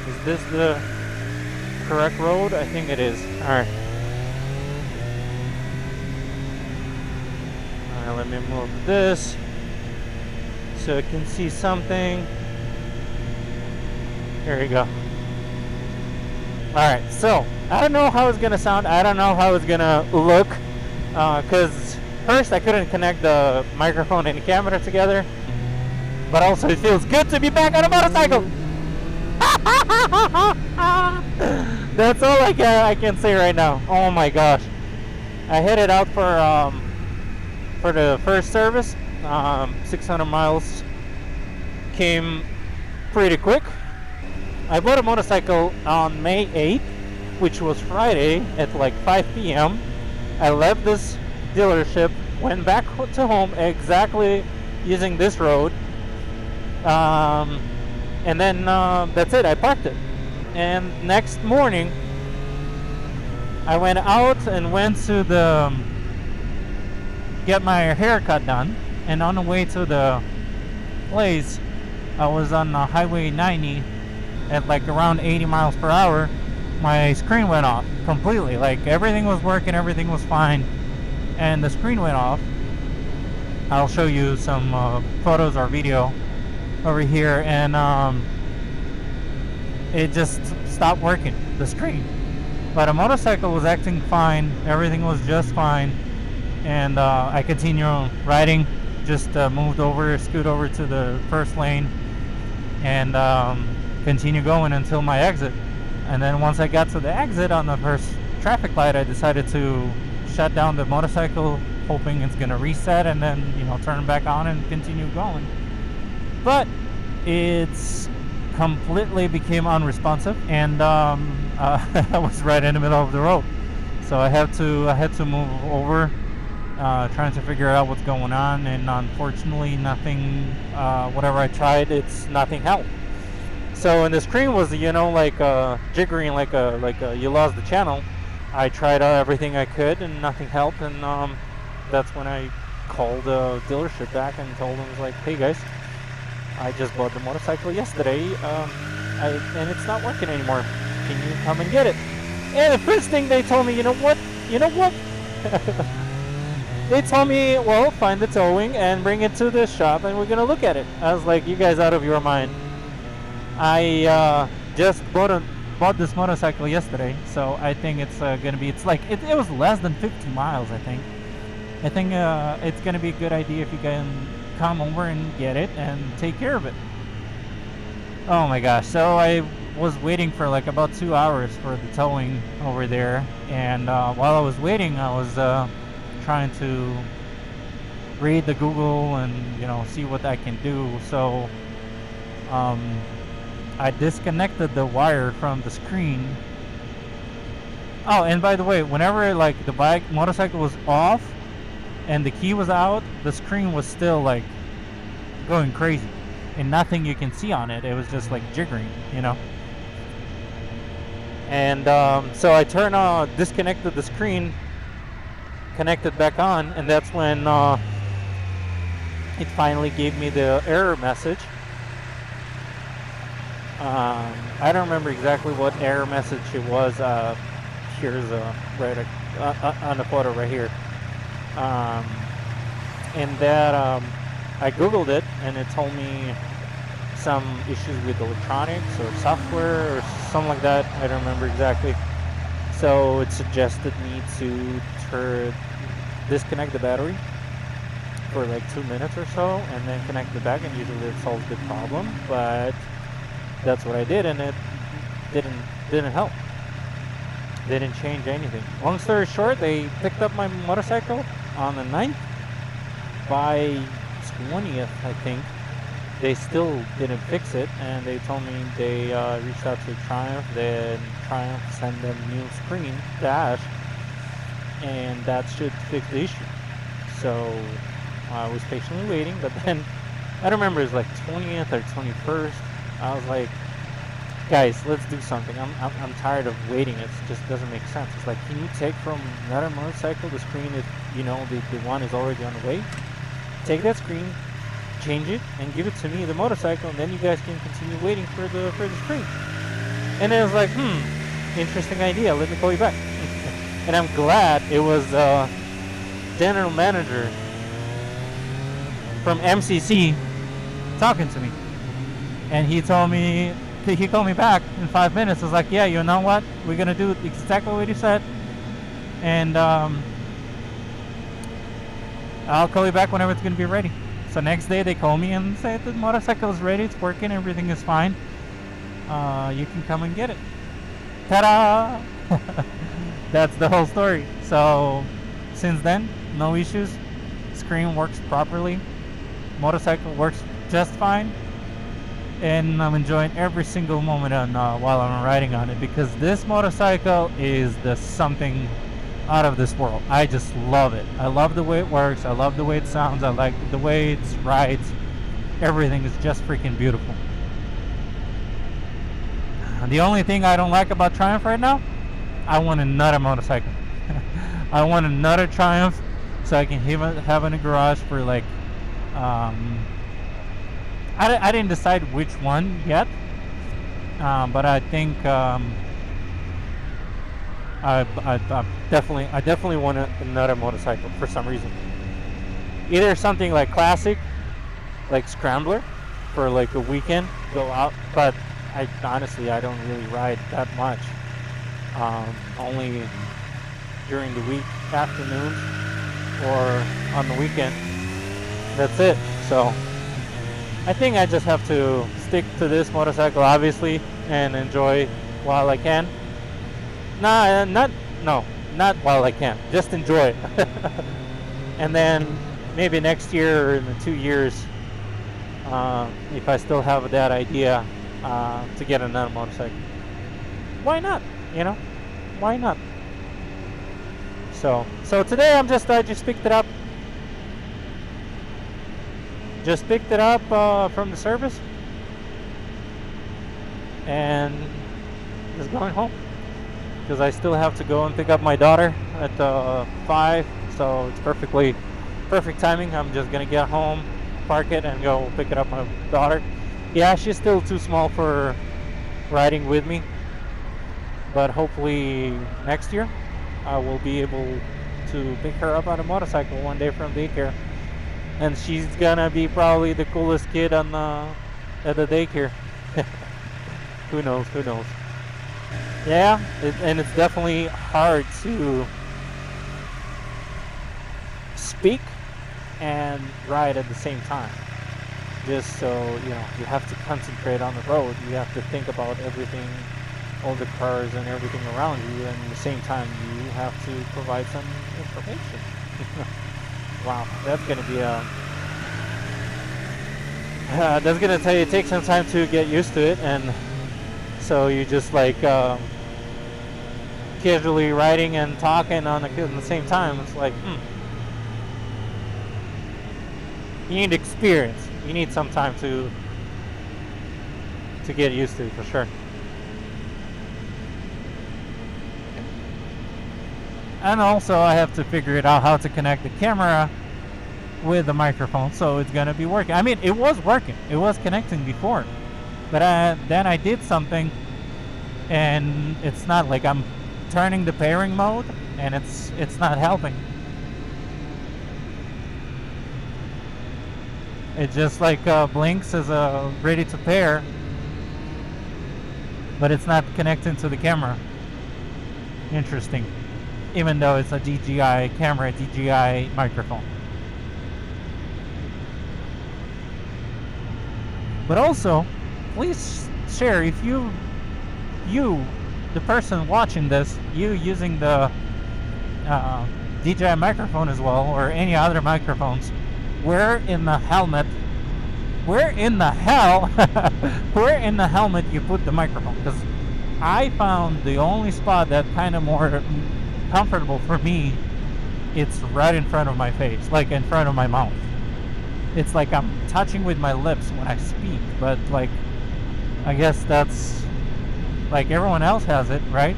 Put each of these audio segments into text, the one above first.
Is this the correct road? I think it is. Alright. Alright, let me move this so I can see something. Here we go. Alright, so I don't know how it's gonna sound. I don't know how it's gonna look. Because first I couldn't connect the microphone and the camera together. But also it feels good to be back on a motorcycle. That's all I can say right now. Oh my gosh. I headed out for the first service. 600 miles. Came pretty quick. I bought a motorcycle on May 8th, which was Friday at like 5 p.m. I left this dealership, went back to home exactly using this road. And then that's it, I parked it. And next morning, I went out and went to the get my haircut done. And on the way to the place, I was on Highway 90 at like around 80 miles per hour. My screen went off completely. Like everything was working, everything was fine, and the screen went off. I'll show you some photos or video over here, and it just stopped working, the screen. But the motorcycle was acting fine, everything was just fine, and I continued riding. Just moved over, scoot over to the first lane, and continue going until my exit. And then once I got to the exit on the first traffic light, I decided to shut down the motorcycle, hoping it's gonna reset and then, you know, turn back on and continue going. But it's completely became unresponsive, and I was right in the middle of the road. So I had to move over, trying to figure out what's going on, and unfortunately nothing, whatever I tried, nothing helped. So, and the screen was, you know, like jiggering, like you lost the channel. I tried everything I could and nothing helped, and that's when I called the dealership back and told them, like, hey guys, I just bought the motorcycle yesterday, and it's not working anymore. Can you come and get it? And the first thing they told me, you know what? They told me, well, find the towing and bring it to the shop and we're gonna look at it. I was like, you guys out of your mind. I just bought this motorcycle yesterday, so I think it's gonna be, it was less than 50 miles, I think. It's gonna be a good idea if you can come over and get it and take care of it. Oh my gosh, so I was waiting for like about 2 hours for the towing over there, and while I was waiting, I was trying to read the Google and, you know, see what I can do. So I disconnected the wire from the screen. Oh, and by the way, whenever like the motorcycle was off and the key was out, the screen was still like going crazy and nothing you can see on it. It was just like jiggering, you know. And so I disconnected the screen, connected back on, and that's when it finally gave me the error message. I don't remember exactly what error message it was. Here's right on the photo right here. And that I googled it, and it told me some issues with electronics or software or something like that. I don't remember exactly. So it suggested me to disconnect the battery for like 2 minutes or so, and then connect it back, and usually it solves the problem. But that's what I did, and it didn't help. Didn't change anything. Long story short, they picked up my motorcycle on the 9th. By 20th, I think, they still didn't fix it, and they told me they reached out to Triumph. Then Triumph sent them new screen dash, and that should fix the issue. So I was patiently waiting, but then I don't remember, it was like 20th or 21st. I was like, guys, let's do something. I'm tired of waiting. It just doesn't make sense. It's like, can you take from another motorcycle the screen if, you know, the one is already on the way? Take that screen, change it, and give it to me, the motorcycle, and then you guys can continue waiting for the screen. And it was like, interesting idea. Let me call you back. And I'm glad it was general manager from MCC talking to me. And he called me back in 5 minutes. I was like, yeah, you know what? We're going to do exactly what you said. And I'll call you back whenever it's going to be ready. So next day they call me and say the motorcycle is ready. It's working. Everything is fine. You can come and get it. Ta-da! That's the whole story. So since then, no issues. Screen works properly. Motorcycle works just fine. And I'm enjoying every single moment while I'm riding on it, because this motorcycle is something out of this world. I just love it. I love the way it works. I love the way it sounds. I like the way it rides. Everything is just freaking beautiful. The only thing I don't like about Triumph right now, I want another motorcycle. I want another Triumph so I can have in a garage for like I didn't decide which one yet, but I think I definitely want another motorcycle for some reason. Either something like classic, like Scrambler, for like a weekend, go out. But I don't really ride that much. Only during the week afternoons or on the weekend. That's it. So I think I just have to stick to this motorcycle, obviously, and enjoy while I can. Not while I can. Just enjoy it. And then maybe next year or in the 2 years, if I still have that idea to get another motorcycle, why not? You know, why not? So today I just picked it up. Just picked it up from the service and just going home, because I still have to go and pick up my daughter at 5, so it's perfect timing. I'm just gonna get home, park it, and go pick it up my daughter. Yeah, she's still too small for riding with me, but hopefully next year I will be able to pick her up on a motorcycle one day from daycare. And she's gonna be probably the coolest kid at the daycare. Who knows? Yeah, and it's definitely hard to speak and ride at the same time. Just so you have to concentrate on the road. You have to think about everything, all the cars and everything around you, and at the same time you have to provide some information. Wow, that's gonna be that's gonna take some time to get used to it, and so you just like casually riding and talking at the same time. It's like you need experience. You need some time to get used to it, for sure. And also I have to figure it out how to connect the camera with the microphone, so it's gonna be working. I mean, it was working. It was connecting before, but then I did something, and it's not like I'm turning the pairing mode, and it's not helping. It just like blinks as ready to pair, but it's not connecting to the camera. Interesting. Even though it's a DJI camera, DJI microphone. But also, please share if you, the person watching this, you using the DJI microphone as well, or any other microphones, where in the helmet you put the microphone? Because I found the only spot that kind of more comfortable for me, it's right in front of my face, like in front of my mouth. It's like I'm touching with my lips when I speak, but like I guess that's like everyone else has it, right?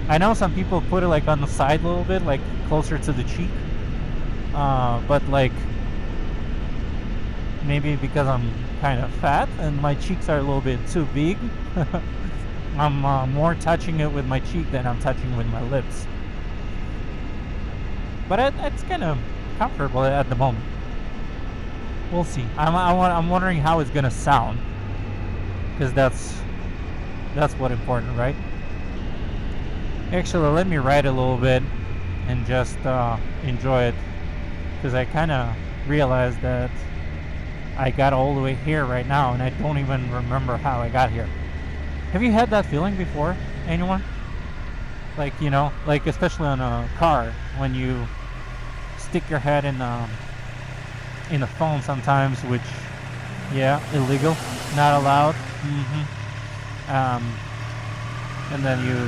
I know some people put it like on the side a little bit, like closer to the cheek, but like maybe because I'm kind of fat and my cheeks are a little bit too big. I'm more touching it with my cheek than I'm touching with my lips. But it's kind of comfortable at the moment. We'll see. I'm wondering how it's gonna sound, because that's what important, right? Actually, let me ride a little bit and just enjoy it, because I kind of realized that I got all the way here right now, and I don't even remember how I got here. Have you had that feeling before, anyone? Like, you know, like especially on a car, when you stick your head in the phone sometimes, which, yeah, illegal, not allowed. And then you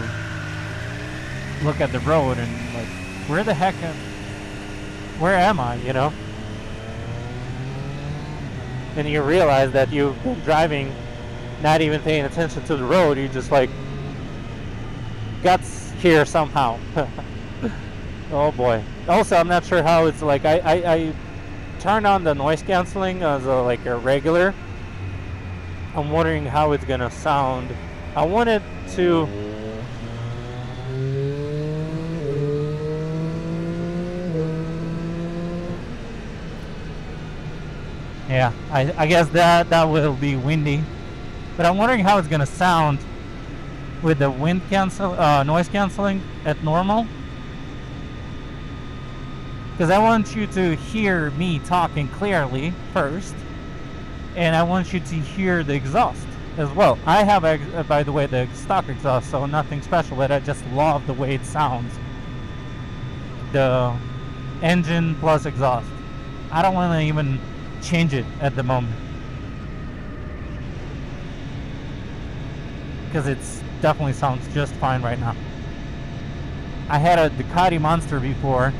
look at the road and like, where the heck where am I, you know? And you realize that you've been driving not even paying attention to the road. You just like got here somehow. Oh boy. Also, I'm not sure how it's like. I turned on the noise canceling as like a regular. I'm wondering how it's gonna sound. I wanted to. Yeah, I guess that will be windy, but I'm wondering how it's gonna sound with the noise canceling at normal. Because I want you to hear me talking clearly first, and I want you to hear the exhaust as well. I have, by the way, the stock exhaust, so nothing special, but I just love the way it sounds. The engine plus exhaust. I don't want to even change it at the moment, because it's definitely sounds just fine right now. I had a Ducati Monster before,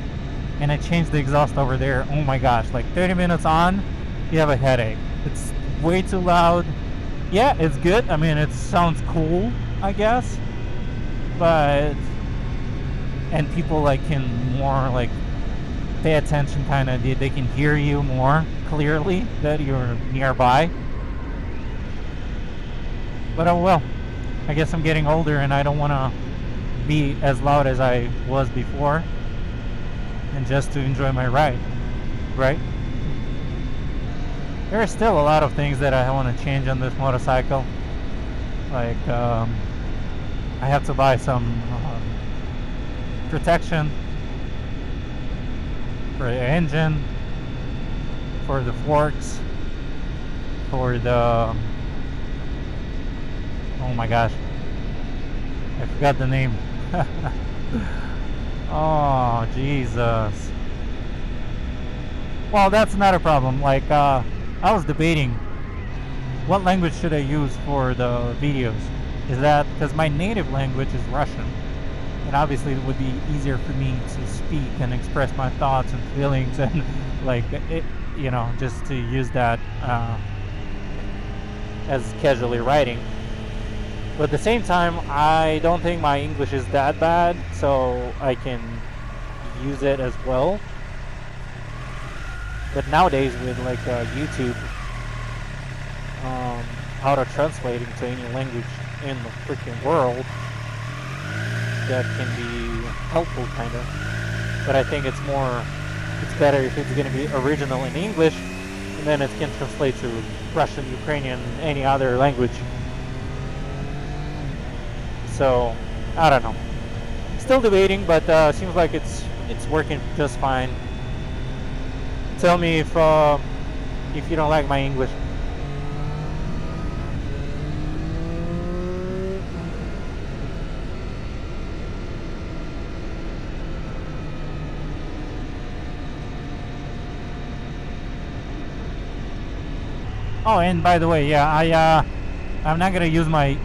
and I changed the exhaust over there. Oh my gosh, like 30 minutes on, you have a headache. It's way too loud. Yeah, it's good. I mean, it sounds cool, I guess, but and people like can more like pay attention, kind of. They can hear you more clearly that you're nearby. But oh well, I guess I'm getting older and I don't want to be as loud as I was before, and just to enjoy my ride, right? There are still a lot of things that I want to change on this motorcycle. Like I have to buy some protection for the engine, for the forks, for the, oh my gosh, I forgot the name. Oh Jesus. Well, that's not a problem. Like I was debating what language should I use for the videos. Is that because my native language is Russian, and obviously it would be easier for me to speak and express my thoughts and feelings, and like it, you know, just to use that as casually writing. But at the same time, I don't think my English is that bad, so I can use it as well. But nowadays with like YouTube, how to translate into any language in the freaking world, that can be helpful, kind of. But I think it's better if it's going to be original in English, and then it can translate to Russian, Ukrainian, any other language. So I don't know. Still debating, but seems like it's working just fine. Tell me if you don't like my English. Oh, and by the way, yeah, I'm not gonna use my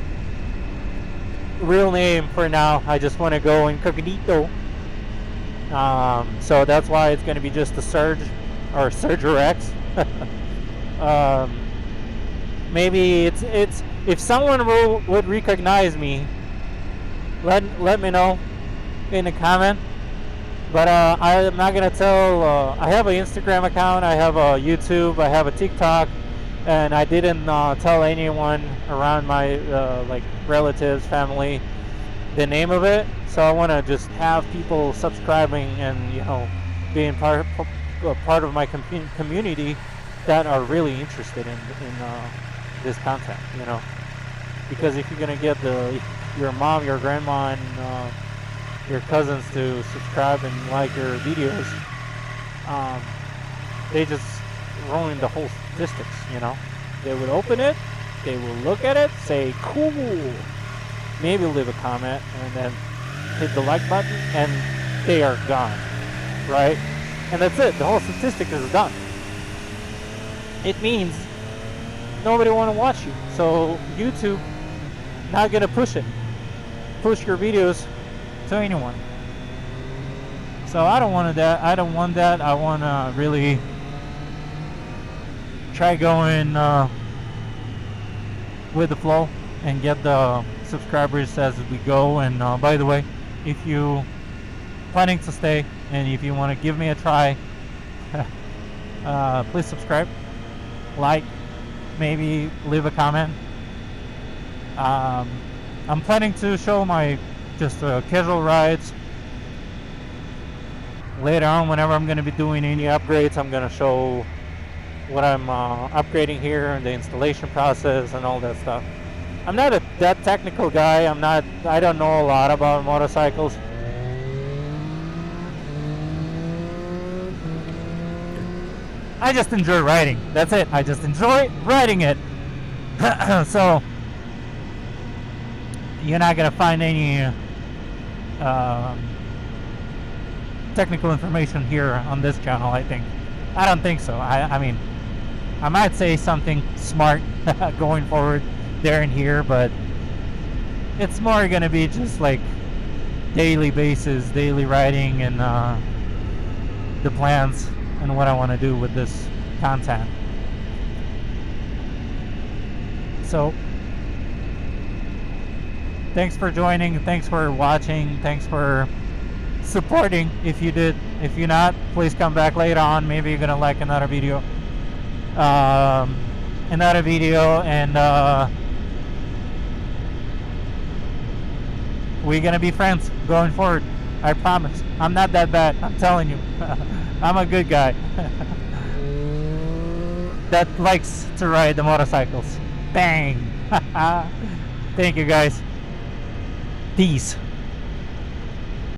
real name for now. I just want to go incognito. So that's why it's gonna be just a Surge or Surger X. Maybe it's if someone would recognize me, let me know in a comment. But I'm not gonna tell. I have an Instagram account, I have a YouTube, I have a TikTok, and I didn't tell anyone around my like relatives, family, the name of it. So I want to just have people subscribing and being part of my community that are really interested in this content. Because if you're gonna get your mom, your grandma, and your cousins to subscribe and like your videos, they just ruin the whole statistics. They would open it, they will look at it, say cool, maybe leave a comment, and then hit the like button, and they are gone, right? And that's it. The whole statistic is done. It means nobody want to watch you. So YouTube not gonna push your videos to anyone. So I don't want that. I don't want that. I want to really try going with the flow and get the subscribers as we go. And by the way, if you planning to stay and if you want to give me a try, please subscribe, like, maybe leave a comment. I'm planning to show my just casual rides later on. Whenever I'm going to be doing any upgrades, I'm going to show what I'm upgrading here and the installation process and all that stuff. I'm not that technical guy. I don't know a lot about motorcycles. I just enjoy riding. That's it. I just enjoy riding it. So you're not gonna find any technical information here on this channel. I don't think so. I mean, I might say something smart going forward there and here, but it's more gonna be just like daily riding, and the plans and what I want to do with this content. So thanks for joining, thanks for watching, thanks for supporting if you did. If you're not, please come back later on. Maybe you're gonna like another video, and we're gonna be friends going forward. I promise. I'm not that bad, I'm telling you. I'm a good guy that likes to ride the motorcycles. Bang. Thank you guys. Peace.